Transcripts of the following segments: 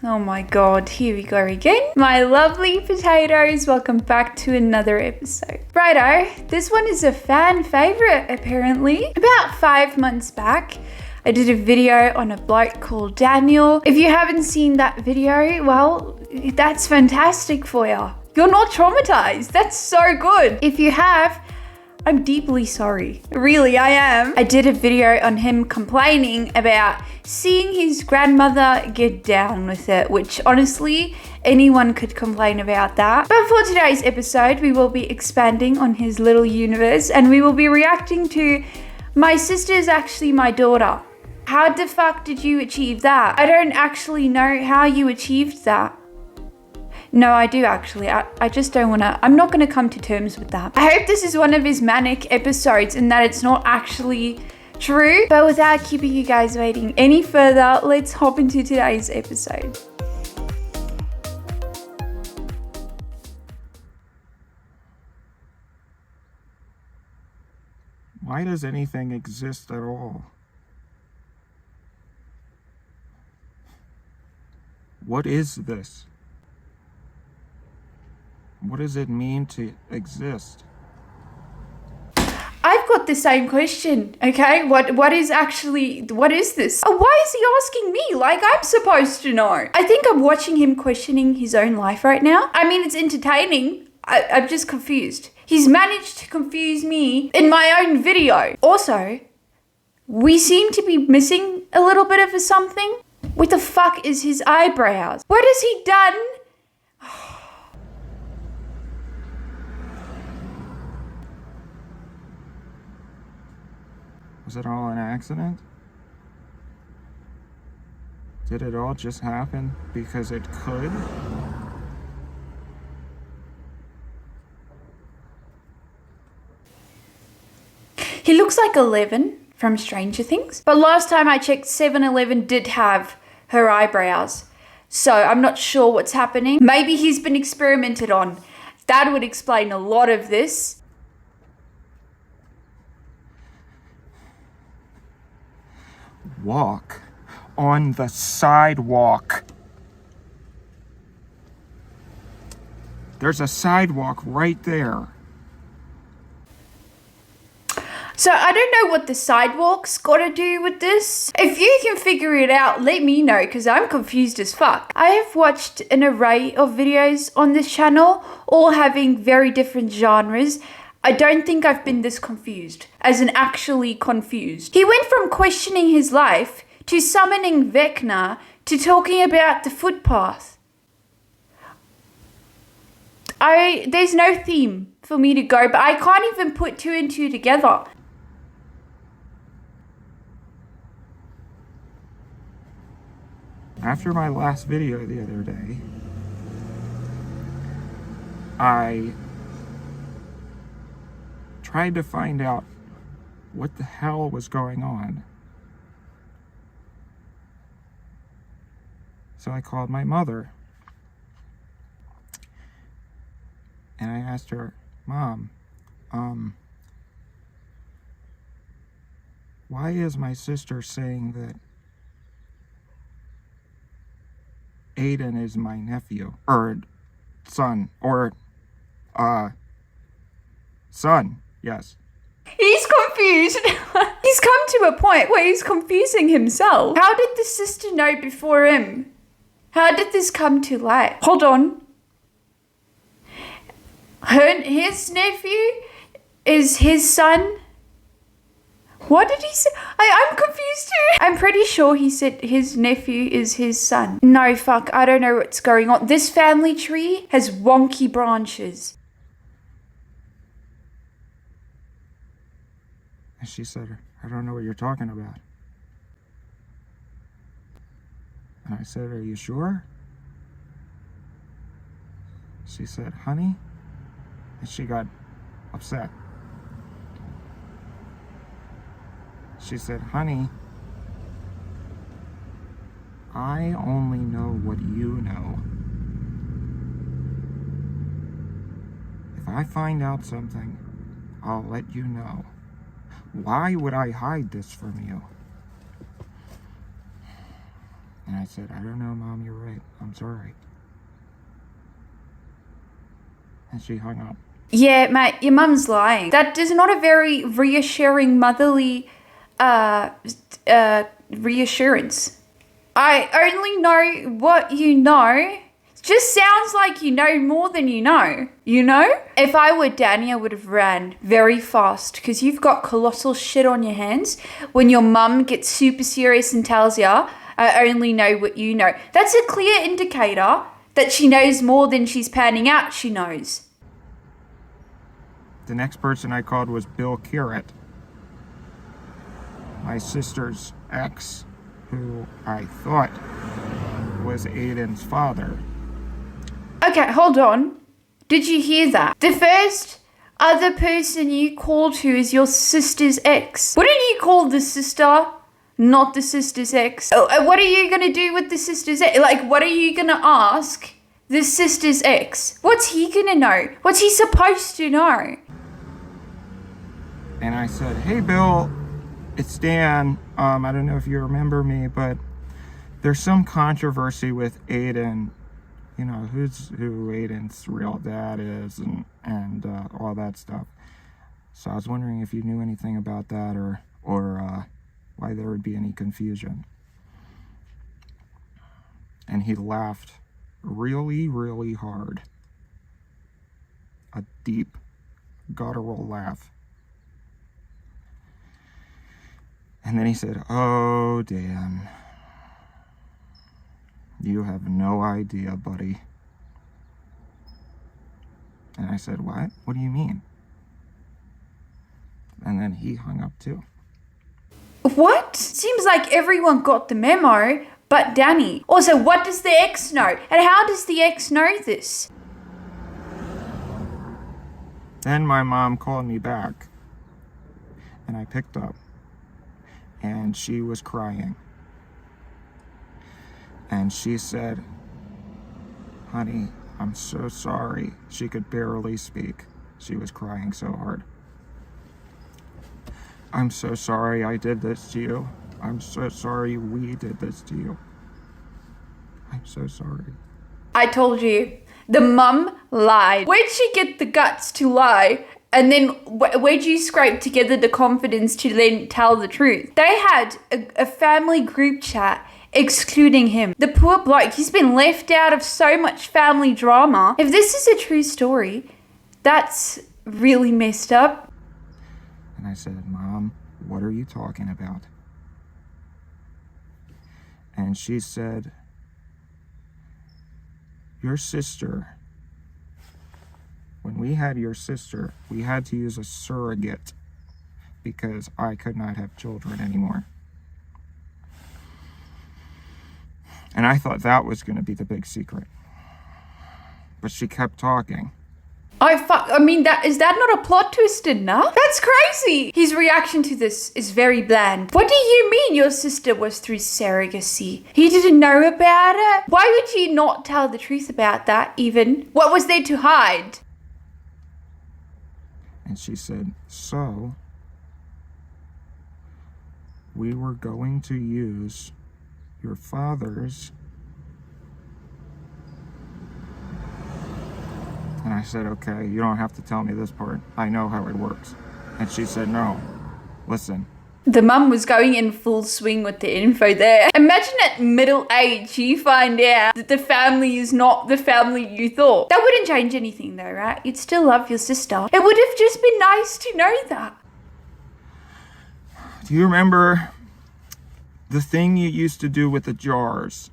Oh my god, here we go again. My lovely potatoes, welcome back to another episode. Righto, this one is a fan favorite apparently. About 5 months back, I did a video on a bloke called Daniel. If you haven't seen that video, well, that's fantastic for you. You're not traumatized. That's so good. If you have, I'm deeply sorry. Really, I am. I did a video on him complaining about seeing his grandmother get down with it, which honestly, anyone could complain about that. But for today's episode, we will be expanding on his little universe and we will be reacting to my sister is actually my daughter. How the fuck did you achieve that? I don't actually know how you achieved that. No, I do actually. I just don't want to. I'm not going to come to terms with that. I hope this is one of his manic episodes and that it's not actually true. But without keeping you guys waiting any further, let's hop into today's episode. Why does anything exist at all? What is this? What does it mean to exist? I've got the same question, okay? What is this? Why is he asking me? Like I'm supposed to know. I think I'm watching him questioning his own life right now. I mean, it's entertaining. I'm just confused. He's managed to confuse me in my own video. Also, we seem to be missing a little bit of a something. What the fuck is his eyebrows? What has he done? Was it all an accident? Did it all just happen because it could? He looks like 11 from Stranger Things. But last time I checked, 7-Eleven did have her eyebrows. So I'm not sure what's happening. Maybe he's been experimented on. That would explain a lot of this. Walk on the sidewalk. There's a sidewalk right there. So I don't know what the sidewalk's got to do with this. If you can figure it out, let me know because I'm confused as fuck. I have watched an array of videos on this channel, all having very different genres. I don't think I've been this confused, as in actually confused. He went from questioning his life to summoning Vecna to talking about the footpath. There's no theme for me to go, but I can't even put two and two together. After my last video the other day, I tried to find out what the hell was going on. So I called my mother and I asked her, Mom, why is my sister saying that Aiden is my nephew, or son, son, yes. He's confused. He's come to a point where he's confusing himself. How did the sister know before him? How did this come to light? Hold on. His nephew is his son? What did he say? I'm confused too. I'm pretty sure he said his nephew is his son. No, fuck, I don't know what's going on. This family tree has wonky branches. And she said, I don't know what you're talking about. And I said, are you sure? She said, honey. And she got upset. She said, honey, I only know what you know. If I find out something, I'll let you know. Why would I hide this from you? And I said, I don't know, Mom, you're right. I'm sorry. And she hung up. Yeah, mate, your mum's lying. That is not a very reassuring motherly reassurance. I only know what you know. It just sounds like you know more than you know. You know? If I were Dani, I would have ran very fast because you've got colossal shit on your hands when your mum gets super serious and tells you, I only know what you know. That's a clear indicator that she knows more than she's panning out she knows. The next person I called was Bill Carrot, my sister's ex, who I thought was Aiden's father. Okay, hold on. Did you hear that? The first other person you called who is your sister's ex. Wouldn't you call the sister, not the sister's ex? What are you going to do with the sister's ex? Like, what are you going to ask the sister's ex? What's he going to know? What's he supposed to know? And I said, hey, Bill, it's Dan. I don't know if you remember me, but there's some controversy with Aiden. You know, who Aiden's real dad is and all that stuff. So I was wondering if you knew anything about that or why there would be any confusion. And he laughed really, really hard. A deep, guttural laugh. And then he said, oh, Dan, you have no idea, buddy. And I said, what? What do you mean? And then he hung up too. What? Seems like everyone got the memo but Dani. Also, what does the ex know? And how does the ex know this? Then my mom called me back. And I picked up. And she was crying. And she said, honey, I'm so sorry. She could barely speak. She was crying so hard. I'm so sorry I did this to you. I'm so sorry we did this to you. I'm so sorry. I told you, the mum lied. Where'd she get the guts to lie? And then where'd you scrape together the confidence to then tell the truth? They had a family group chat excluding him. The poor bloke, he's been left out of so much family drama. If this is a true story, that's really messed up. And I said, Mom, what are you talking about? And she said, your sister, when we had your sister, we had to use a surrogate because I could not have children anymore. And I thought that was going to be the big secret. But she kept talking. I mean, is that not a plot twist enough? That's crazy. His reaction to this is very bland. What do you mean your sister was through surrogacy? He didn't know about it? Why would you not tell the truth about that even? What was there to hide? And she said, so we were going to use your father's. And I said, okay, you don't have to tell me this part. I know how it works. And she said, no, listen. The mum was going in full swing with the info there. Imagine at middle age you find out that the family is not the family you thought. That wouldn't change anything though, right? You'd still love your sister. It would have just been nice to know that. Do you remember the thing you used to do with the jars?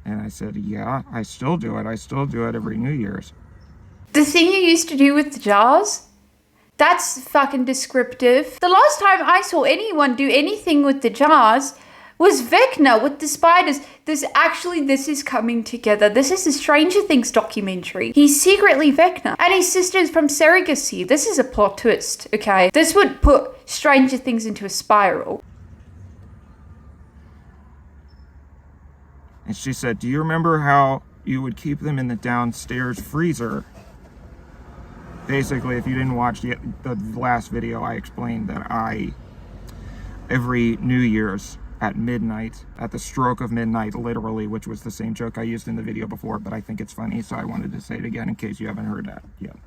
And I said, yeah, I still do it. I still do it every New Year's. The thing you used to do with the jars? That's fucking descriptive. The last time I saw anyone do anything with the jars was Vecna with the spiders. This is coming together. This is a Stranger Things documentary. He's secretly Vecna. And his sister's from surrogacy. This is a plot twist, okay? This would put Stranger Things into a spiral. And she said, do you remember how you would keep them in the downstairs freezer? Basically, if you didn't watch the last video, I explained that every New Year's, at midnight, at the stroke of midnight, literally, which was the same joke I used in the video before, but I think it's funny, so I wanted to say it again in case you haven't heard that yet.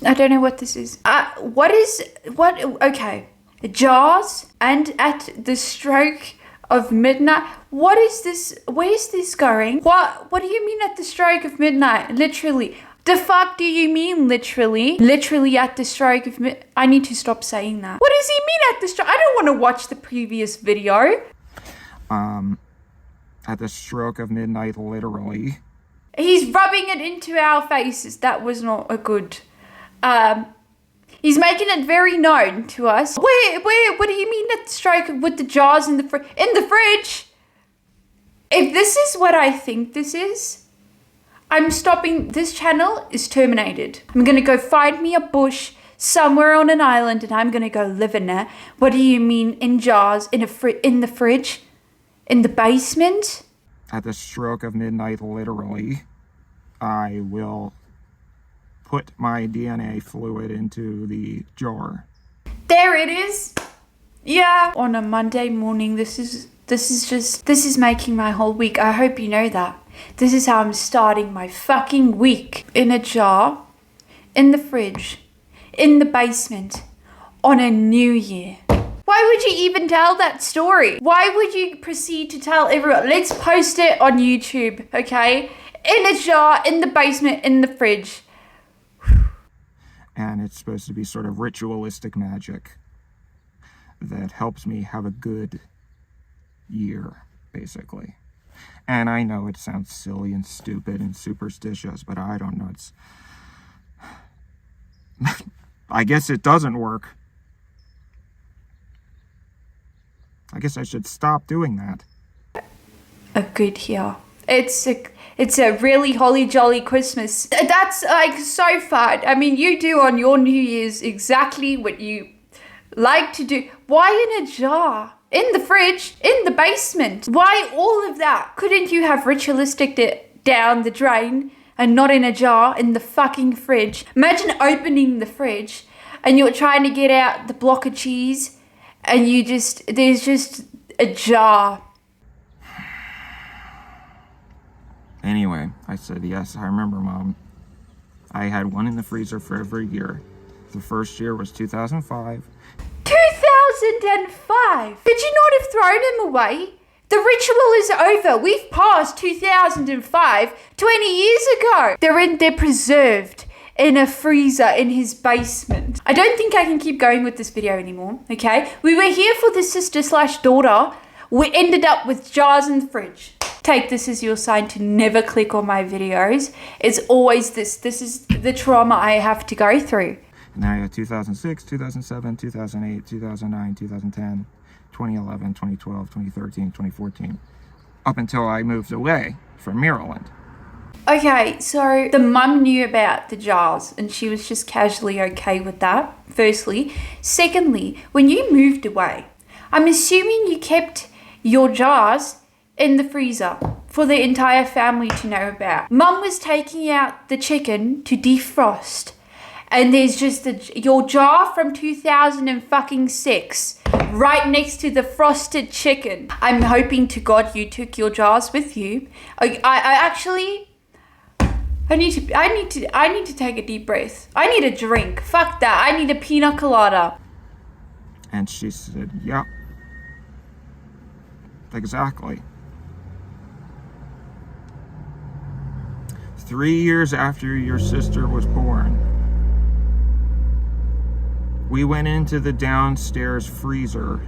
I don't know what this is. Okay. Jars and at the stroke of midnight. What is this? Where's this going? What do you mean at the stroke of midnight? Literally. The fuck do you mean literally? Literally at the stroke of midnight. I need to stop saying that. What does he mean at the stroke? I don't want to watch the previous video. At the stroke of midnight, literally. He's rubbing it into our faces. That was not a good... He's making it very known to us. Where, what do you mean at the stroke with the jars in the fridge? If this is what I think this is, I'm stopping. This channel is terminated. I'm going to go find me a bush somewhere on an island and I'm going to go live in there. What do you mean in jars, in the fridge, in the basement? At the stroke of midnight, literally, I will put my DNA fluid into the jar. There it is. Yeah. On a Monday morning, this is making my whole week. I hope you know that. This is how I'm starting my fucking week. In a jar, in the fridge, in the basement, on a new year. Why would you even tell that story? Why would you proceed to tell everyone? Let's post it on YouTube, okay? In a jar, in the basement, in the fridge. And it's supposed to be sort of ritualistic magic that helps me have a good year, basically. And I know it sounds silly and stupid and superstitious, but I don't know. It's... I guess it doesn't work. I guess I should stop doing that. A good year. It's a really holly jolly Christmas. That's like so fun. I mean, you do on your New Year's exactly what you like to do. Why in a jar? In the fridge? In the basement? Why all of that? Couldn't you have ritualistic it down the drain and not in a jar in the fucking fridge? Imagine opening the fridge and you're trying to get out the block of cheese and there's just a jar. Anyway, I said, yes, I remember, Mom. I had one in the freezer for every year. The first year was 2005. 2005? Did you not have thrown him away? The ritual is over. We've passed 2005, 20 years ago. They're preserved in a freezer in his basement. I don't think I can keep going with this video anymore, okay? We were here for the sister/daughter. We ended up with jars in the fridge. Take this as your sign to never click on my videos. It's always this. This is the trauma I have to go through. And then I got 2006, 2007, 2008, 2009, 2010, 2011, 2012, 2013, 2014. Up until I moved away from Maryland. Okay, so the mum knew about the jars and she was just casually okay with that, firstly. Secondly, when you moved away, I'm assuming you kept your jars in the freezer for the entire family to know about. Mum was taking out the chicken to defrost and there's just your jar from 2006 right next to the frosted chicken. I'm hoping to God you took your jars with you. I need to take a deep breath. I need a drink. Fuck that. I need a pina colada. And she said, yep. Exactly. 3 years after your sister was born, we went into the downstairs freezer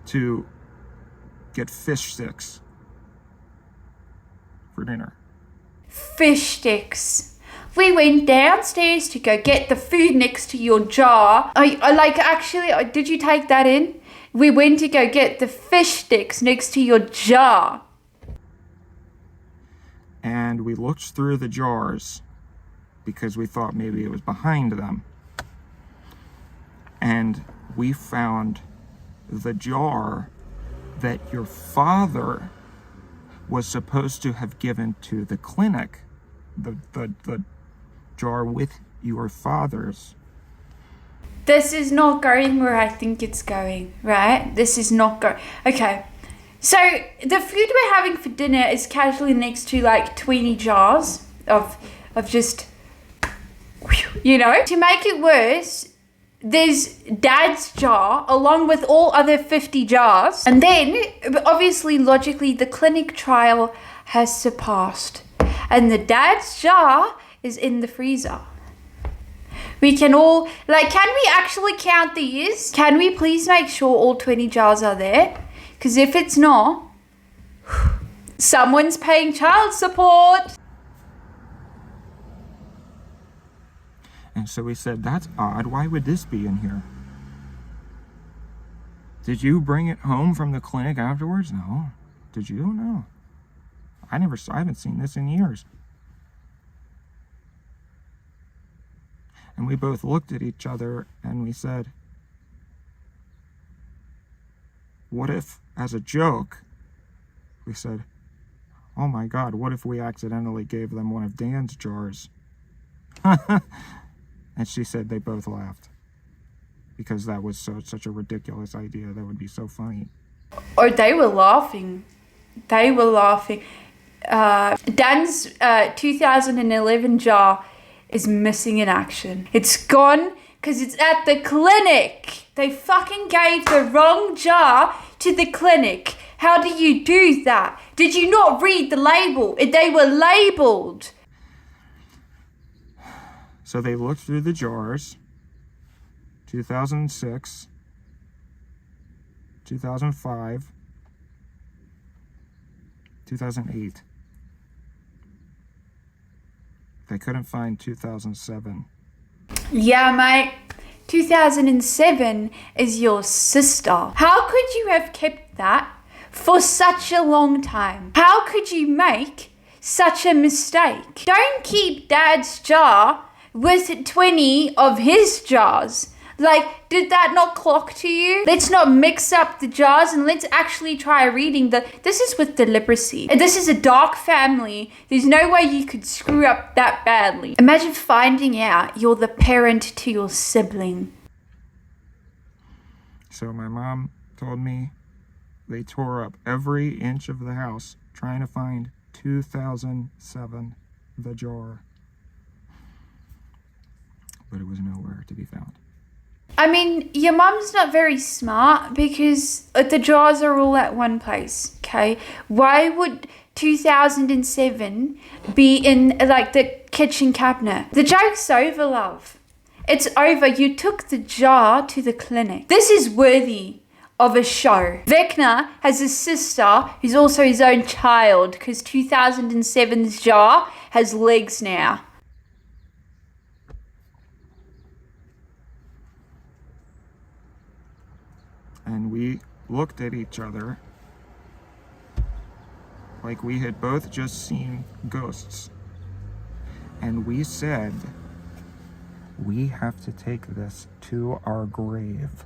to get fish sticks for dinner. Fish sticks. We went downstairs to go get the food next to your jar. Did you take that in? We went to go get the fish sticks next to your jar. And we looked through the jars because we thought maybe it was behind them. And we found the jar that your father was supposed to have given to the clinic. The jar with your father's This is not going where I think it's going, right? This is not going. Okay. So the food we're having for dinner is casually next to like 20 jars of just, you know. To make it worse, there's Dad's jar along with all other 50 jars. And then, obviously, logically, the clinic trial has surpassed. And the Dad's jar is in the freezer. We can all, can we actually count these? Can we please make sure all 20 jars are there? Because if it's not, someone's paying child support. And so we said, that's odd. Why would this be in here? Did you bring it home from the clinic afterwards? No. Did you? No. I haven't seen this in years. And we both looked at each other and we said, what if, as a joke, we said, oh my God, what if we accidentally gave them one of Dan's jars? And she said they both laughed because that was such a ridiculous idea. That would be so funny. Or they were laughing. They were laughing. Dan's 2011 jar is missing in action. It's gone because it's at the clinic. They fucking gave the wrong jar to the clinic. How do you do that? Did you not read the label? They were labeled. So they looked through the jars, 2006, 2005, 2008. They couldn't find 2007. Yeah, mate. 2007 is your sister. How could you have kept that for such a long time? How could you make such a mistake? Don't keep Dad's jar with 20 of his jars. Did that not clock to you? Let's not mix up the jars and let's actually try reading this is with delibecy. This is a dark family. There's no way you could screw up that badly. Imagine finding out you're the parent to your sibling. So my mom told me they tore up every inch of the house trying to find 2007, the jar. But it was nowhere to be found. I mean, your mum's not very smart because the jars are all at one place, okay? Why would 2007 be in, the kitchen cabinet? The joke's over, love. It's over. You took the jar to the clinic. This is worthy of a show. Vecna has a sister who's also his own child because 2007's jar has legs now. And we looked at each other like we had both just seen ghosts. And we said, we have to take this to our grave.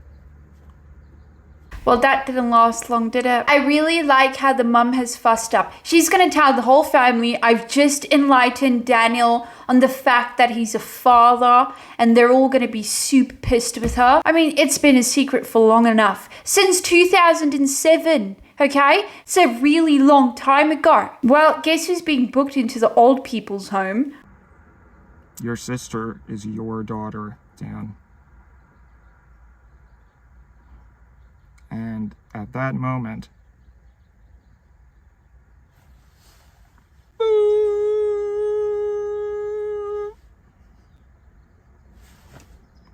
Well, that didn't last long, did it? I really like how the mum has fussed up. She's going to tell the whole family, I've just enlightened Daniel on the fact that he's a father, and they're all going to be super pissed with her. I mean, it's been a secret for long enough. Since 2007, okay? It's a really long time ago. Well, guess who's being booked into the old people's home? Your sister is your daughter, Dan. And at that moment,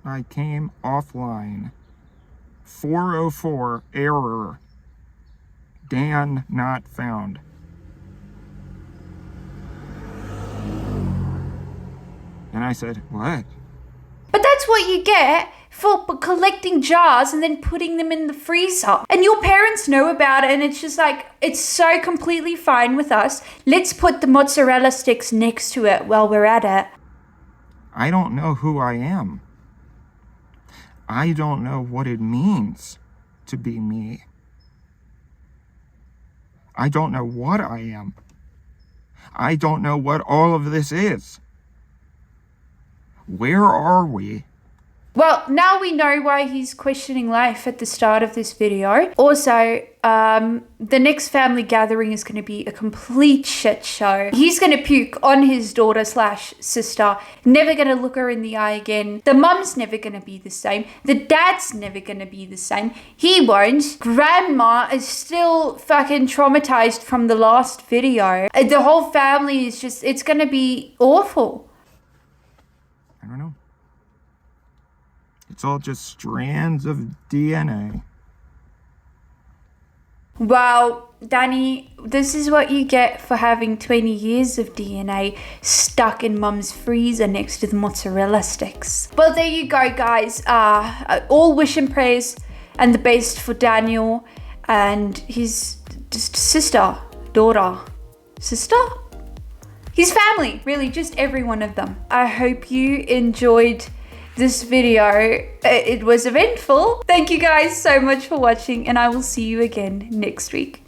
I came offline. 404 error. Dan not found. And I said, what? But that's what you get for collecting jars and then putting them in the freezer. And your parents know about it, and it's just it's so completely fine with us. Let's put the mozzarella sticks next to it while we're at it. I don't know who I am. I don't know what it means to be me. I don't know what I am. I don't know what all of this is. Where are we? Well, now we know why he's questioning life at the start of this video. Also, the next family gathering is going to be a complete shit show. He's going to puke on his daughter / sister, never going to look her in the eye again. The mum's never going to be the same. The dad's never going to be the same. He won't. Grandma is still fucking traumatized from the last video. The whole family is just, it's going to be awful. I don't know. It's all just strands of DNA. Well, Dani, this is what you get for having 20 years of DNA stuck in mum's freezer next to the mozzarella sticks. Well, there you go, guys. All wish and prayers and the best for Daniel and his sister? His family, really, just every one of them. I hope you enjoyed this video. It was eventful. Thank you guys so much for watching, and I will see you again next week.